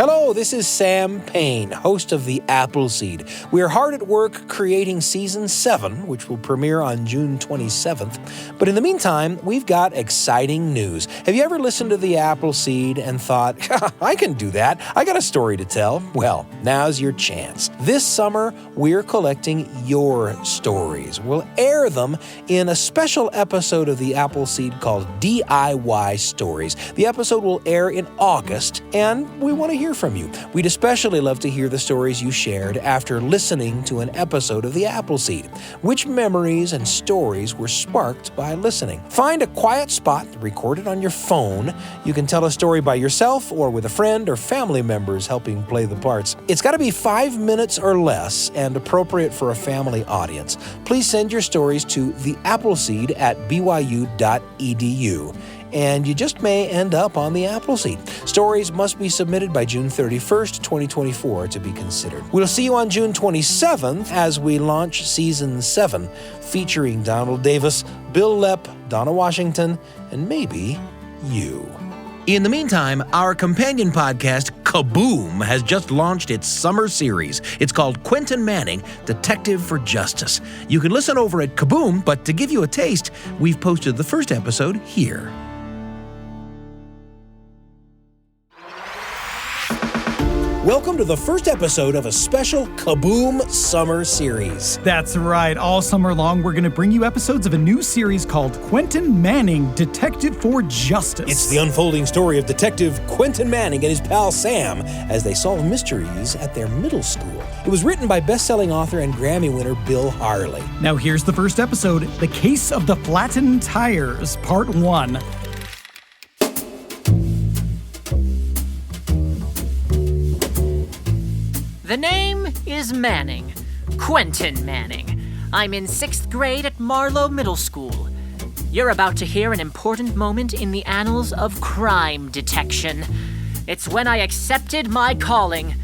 Hello, this is Sam Payne, host of The Appleseed. We are hard at work creating Season 7, which will premiere on June 27th. But in the meantime, we've got exciting news. Have you ever listened to The Appleseed and thought, I can do that, I got a story to tell? Well, now's your chance. This summer, we're collecting your stories. We'll air them in a special episode of The Appleseed called DIY Stories. The episode will air in August, and we want to hear from you. We'd especially love to hear the stories you shared after listening to an episode of The Appleseed. Which memories and stories were sparked by listening? Find a quiet spot, record it on your phone. You can tell a story by yourself or with a friend or family members helping play the parts. It's got to be 5 minutes or less and appropriate for a family audience. Please send your stories to theappleseed@byu.edu. And you just may end up on The Appleseed. Stories must be submitted by June 31st, 2024 to be considered. We'll see you on June 27th as we launch Season 7, featuring Donald Davis, Bill Lepp, Donna Washington, and maybe you. In the meantime, our companion podcast, Kaboom, has just launched its summer series. It's called Quentin Manning, Detective for Justice. You can listen over at Kaboom, but to give you a taste, we've posted the first episode here. Welcome to the first episode of a special Kaboom summer series. That's right. All summer long, we're going to bring you episodes of a new series called Quentin Manning, Detective for Justice. It's the unfolding story of Detective Quentin Manning and his pal Sam as they solve mysteries at their middle school. It was written by best-selling author and Grammy winner Bill Harley. Now here's the first episode, The Case of the Flattened Tires, Part 1. The name is Manning, Quentin Manning. I'm in 6th grade at Marlow Middle School. You're about to hear an important moment in the annals of crime detection. It's when I accepted my calling.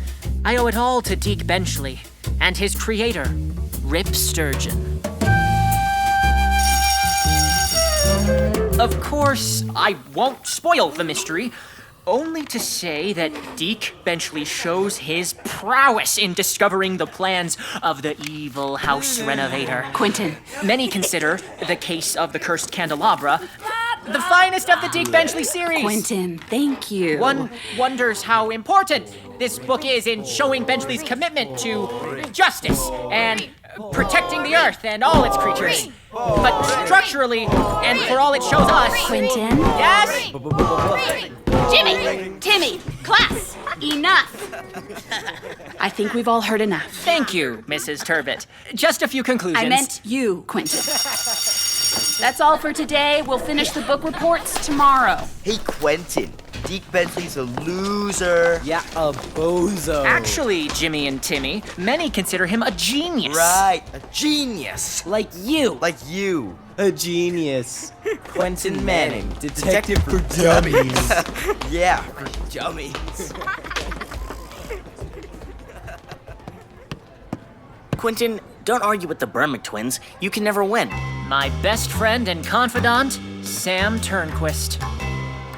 I owe it all to Deke Benchley and his creator, Rip Sturgeon. Of course, I won't spoil the mystery. Only to say that Deke Benchley shows his prowess in discovering the plans of the evil house renovator. Quentin. Many consider the case of the cursed candelabra the finest of the Deke Benchley series. Quentin, thank you. One wonders how important this book is in showing Benchley's commitment to justice and protecting the earth and all its creatures. But structurally, and for all it shows us... Quentin? Yes? Jimmy! Timmy! Class! Enough! I think we've all heard enough. Thank you, Mrs. Turbot. Just a few conclusions. I meant you, Quentin. That's all for today. We'll finish the book reports tomorrow. Hey, Quentin. Deke Benchley's a loser. Yeah, a bozo. Actually, Jimmy and Timmy, many consider him a genius. Right, a genius. Like you. Like you. A genius. Quentin Manning, Detective for Dummies. Yeah, for dummies. Quentin, don't argue with the Burmick twins. You can never win. My best friend and confidant, Sam Turnquist.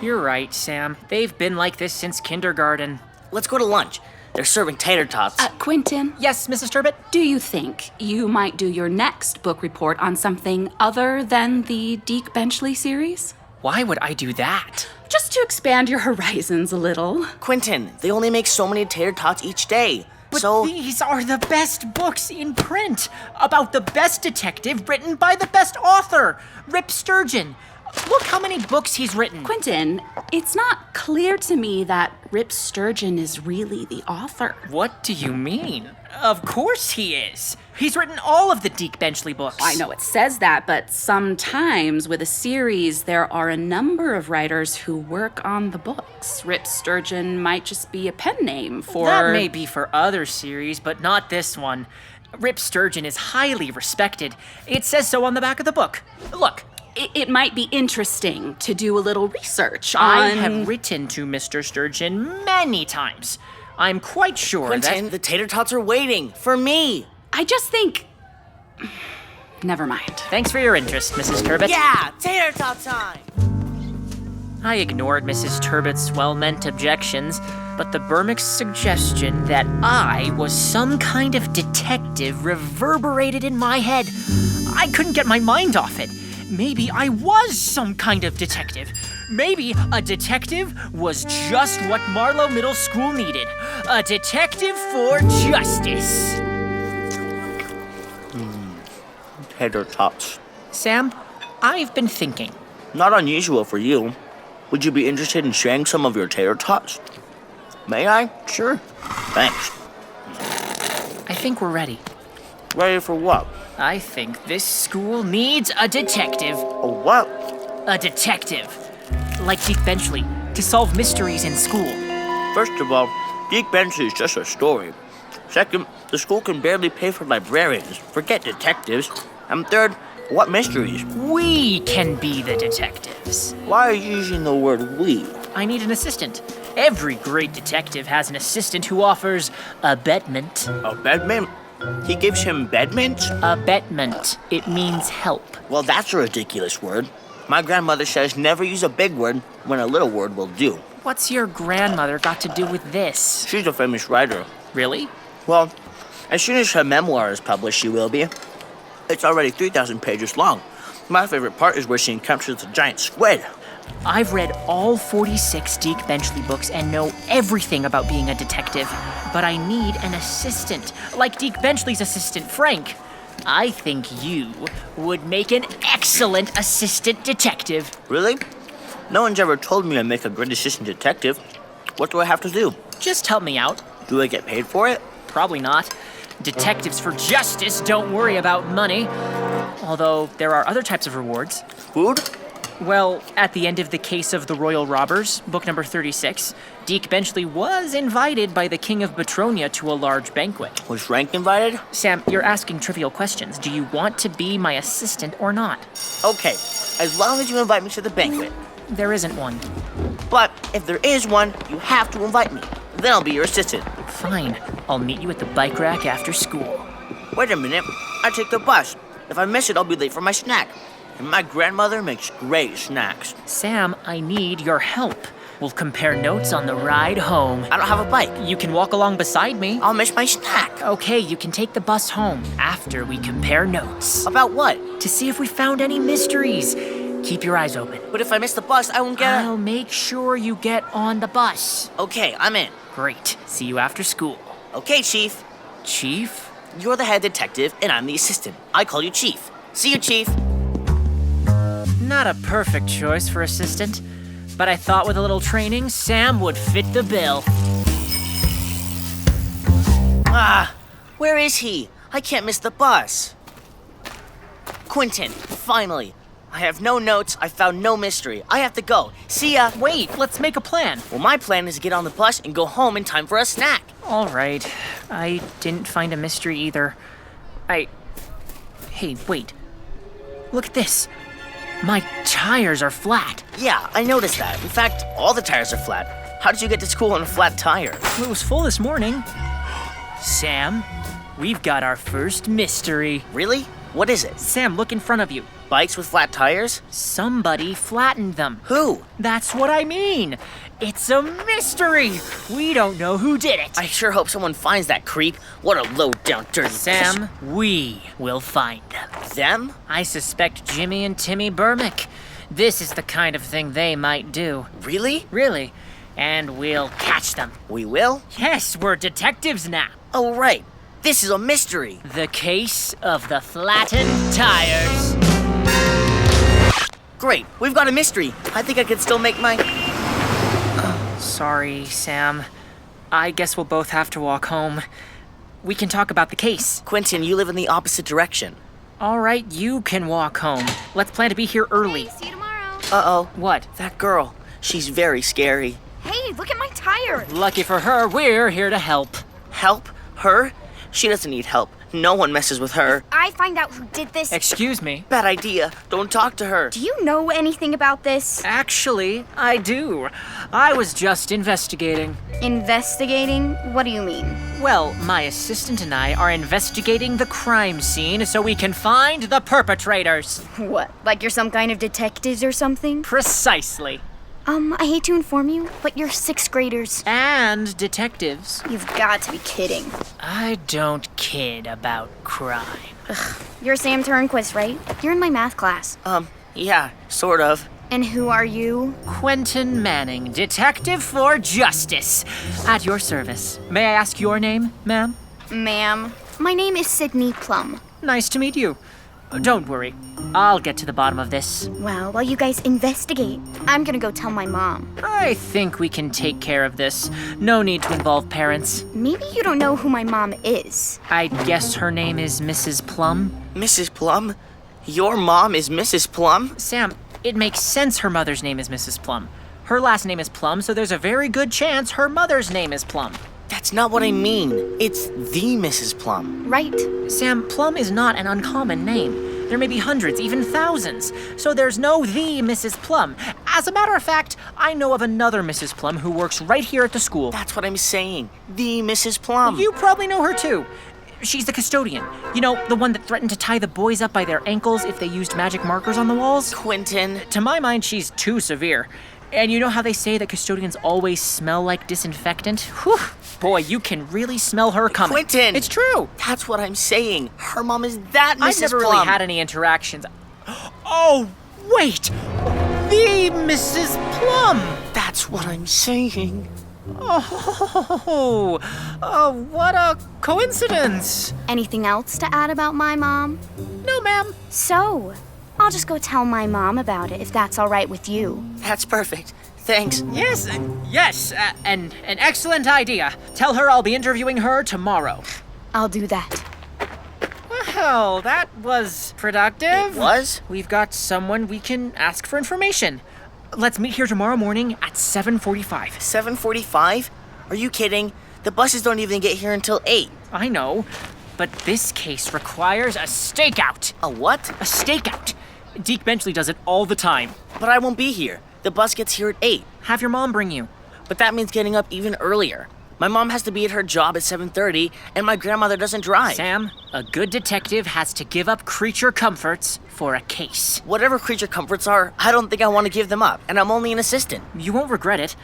You're right, Sam. They've been like this since kindergarten. Let's go to lunch. They're serving tater tots. Quentin? Yes, Mrs. Turbot? Do you think you might do your next book report on something other than the Deke Benchley series? Why would I do that? Just to expand your horizons a little. Quentin, they only make so many tater tots each day. But so these are the best books in print about the best detective written by the best author, Rip Sturgeon. Look how many books he's written. Quentin, it's not clear to me that Rip Sturgeon is really the author. What do you mean? Of course he is. He's written all of the Deke Benchley books. I know it says that, but sometimes with a series, there are a number of writers who work on the books. Rip Sturgeon might just be a pen name for... That may be for other series, but not this one. Rip Sturgeon is highly respected. It says so on the back of the book. Look. It might be interesting to do a little research on... I have written to Mr. Sturgeon many times. I'm quite sure Quentin, the tater tots are waiting for me. I just think... Never mind. Thanks for your interest, Mrs. Turbot. Yeah, tater tot time. I ignored Mrs. Turbott's well-meant objections, but the Burmick's suggestion that I was some kind of detective reverberated in my head. I couldn't get my mind off it. Maybe I was some kind of detective. Maybe a detective was just what Marlowe Middle School needed. A detective for justice. Tater tots. Sam, I've been thinking. Not unusual for you. Would you be interested in sharing some of your tater tots? May I? Sure. Thanks. I think we're ready. Ready for what? I think this school needs a detective. A what? A detective. Like Deke Benchley, to solve mysteries in school. First of all, Deke Benchley is just a story. Second, the school can barely pay for librarians. Forget detectives. And third, what mysteries? We can be the detectives. Why are you using the word we? I need an assistant. Every great detective has an assistant who offers abetment. Abetment? He gives him bedment? Abetment. It means help. Well, that's a ridiculous word. My grandmother says never use a big word when a little word will do. What's your grandmother got to do with this? She's a famous writer. Really? Well, as soon as her memoir is published, she will be. It's already 3,000 pages long. My favorite part is where she encounters the giant squid. I've read all 46 Deke Benchley books and know everything about being a detective, but I need an assistant, like Deke Benchley's assistant, Frank. I think you would make an excellent assistant detective. Really? No one's ever told me I make a great assistant detective. What do I have to do? Just help me out. Do I get paid for it? Probably not. Detectives for justice don't worry about money. Although there are other types of rewards. Food? Well, at the end of the case of the Royal Robbers, book number 36, Deke Benchley was invited by the King of Betronia to a large banquet. Was Frank invited? Sam, you're asking trivial questions. Do you want to be my assistant or not? Okay, as long as you invite me to the banquet. There isn't one. But if there is one, you have to invite me. Then I'll be your assistant. Fine. I'll meet you at the bike rack after school. Wait a minute. I take the bus. If I miss it, I'll be late for my snack. And my grandmother makes great snacks. Sam, I need your help. We'll compare notes on the ride home. I don't have a bike. You can walk along beside me. I'll miss my snack. Okay, you can take the bus home after we compare notes. About what? To see if we found any mysteries. Keep your eyes open. But if I miss the bus, I won't get I'll make sure you get on the bus. Okay, I'm in. Great. See you after school. Okay, Chief. Chief? You're the head detective, and I'm the assistant. I call you Chief. See you, Chief. Not a perfect choice for assistant, but I thought with a little training, Sam would fit the bill. Ah, where is he? I can't miss the bus. Quentin, finally. I have no notes, I found no mystery. I have to go. See ya. Wait, let's make a plan. Well, my plan is to get on the bus and go home in time for a snack. All right. I didn't find a mystery either. Hey, wait. Look at this. My tires are flat. Yeah, I noticed that. In fact, all the tires are flat. How did you get to school on a flat tire? Well, it was full this morning. Sam, we've got our first mystery. Really? What is it? Sam, look in front of you. Bikes with flat tires? Somebody flattened them. Who? That's what I mean. It's a mystery. We don't know who did it. I sure hope someone finds that creep. What a low-down dirty... Sam, we will find them. Them? I suspect Jimmy and Timmy Burmick. This is the kind of thing they might do. Really? Really. And we'll catch them. We will? Yes, we're detectives now. Oh, right. This is a mystery. The case of the flattened tires. Great, we've got a mystery. I think I could still make my... Sorry, Sam. I guess we'll both have to walk home. We can talk about the case. Quentin, you live in the opposite direction. All right, you can walk home. Let's plan to be here early. Hey, see you tomorrow. Uh-oh. What? That girl. She's very scary. Hey, look at my tire. Lucky for her, we're here to help. Help? Her? She doesn't need help. No one messes with her. I find out who did this. Excuse me. Bad idea. Don't talk to her. Do you know anything about this? Actually, I do. I was just investigating. Investigating? What do you mean? Well, my assistant and I are investigating the crime scene so we can find the perpetrators. What? Like you're some kind of detectives or something? Precisely. I hate to inform you, but you're 6th graders. And detectives. You've got to be kidding. I don't kid about crime. You're Sam Turnquist, right? You're in my math class. Yeah, sort of. And who are you? Quentin Manning, Detective for Justice. At your service. May I ask your name, ma'am? Ma'am. My name is Sydney Plum. Nice to meet you. Don't worry. I'll get to the bottom of this. Well, while you guys investigate, I'm gonna go tell my mom. I think we can take care of this. No need to involve parents. Maybe you don't know who my mom is. I guess her name is Mrs. Plum? Mrs. Plum? Your mom is Mrs. Plum? Sam, it makes sense her mother's name is Mrs. Plum. Her last name is Plum, so there's a very good chance her mother's name is Plum. That's not what I mean. It's the Mrs. Plum. Right. Sam, Plum is not an uncommon name. There may be hundreds, even thousands. So there's no the Mrs. Plum. As a matter of fact, I know of another Mrs. Plum who works right here at the school. That's what I'm saying. The Mrs. Plum. You probably know her too. She's the custodian. You know, the one that threatened to tie the boys up by their ankles if they used magic markers on the walls? Quentin. To my mind, she's too severe. And you know how they say that custodians always smell like disinfectant? Whew. Boy, you can really smell her coming. Quentin! It's true. That's what I'm saying. Her mom is that Mrs. I've never Plum. really had any interactions. Oh, wait! The Mrs. Plum! That's what I'm saying. Oh, what a coincidence. Anything else to add about my mom? No, ma'am. So, I'll just go tell my mom about it if that's all right with you. That's perfect. Thanks. Yes, an excellent idea. Tell her I'll be interviewing her tomorrow. I'll do that. Well, that was productive. It was? We've got someone we can ask for information. Let's meet here tomorrow morning at 7:45. 7:45? Are you kidding? The buses don't even get here until 8. I know, but this case requires a stakeout. A what? A stakeout. Deke Benchley does it all the time. But I won't be here. The bus gets here at 8. Have your mom bring you. But that means getting up even earlier. My mom has to be at her job at 7:30, and my grandmother doesn't drive. Sam, a good detective has to give up creature comforts for a case. Whatever creature comforts are, I don't think I want to give them up, and I'm only an assistant. You won't regret it.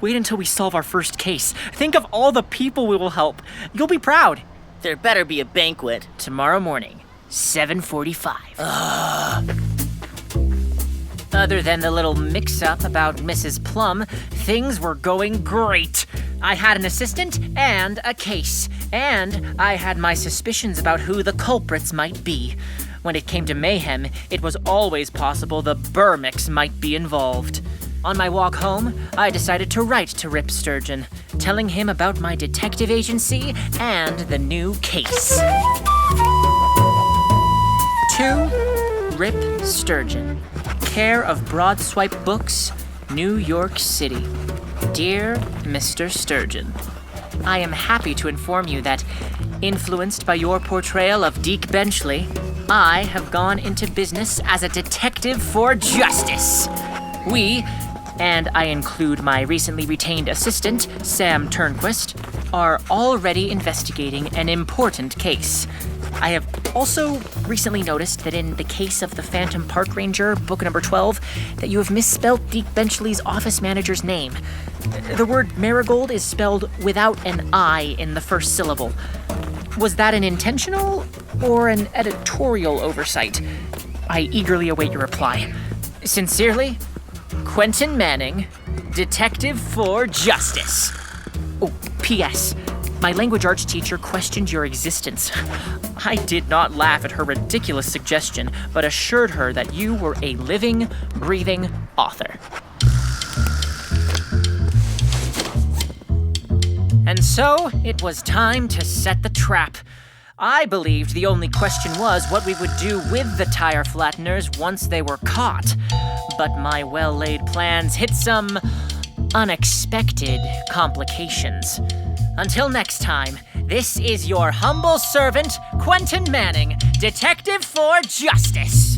Wait until we solve our first case. Think of all the people we will help. You'll be proud. There better be a banquet. Tomorrow morning, 7:45. Other than the little mix-up about Mrs. Plum, things were going great. I had an assistant and a case, and I had my suspicions about who the culprits might be. When it came to mayhem, it was always possible the Burmix might be involved. On my walk home, I decided to write to Rip Sturgeon, telling him about my detective agency and the new case. To Rip Sturgeon, care of Broadswipe Books, New York City. Dear Mr. Sturgeon, I am happy to inform you that, influenced by your portrayal of Deke Benchley, I have gone into business as a detective for justice. We, and I include my recently retained assistant, Sam Turnquist, are already investigating an important case. I have also recently noticed that in the case of the Phantom Park Ranger, book number 12, that you have misspelled Deke Benchley's office manager's name. The word marigold is spelled without an I in the first syllable. Was that an intentional or an editorial oversight? I eagerly await your reply. Sincerely, Quentin Manning, Detective for Justice. Oh, P.S. My language arts teacher questioned your existence. I did not laugh at her ridiculous suggestion, but assured her that you were a living, breathing author. And so, it was time to set the trap. I believed the only question was what we would do with the tire flatteners once they were caught. But my well-laid plans hit some unexpected complications. Until next time, this is your humble servant, Quentin Manning, Detective for Justice.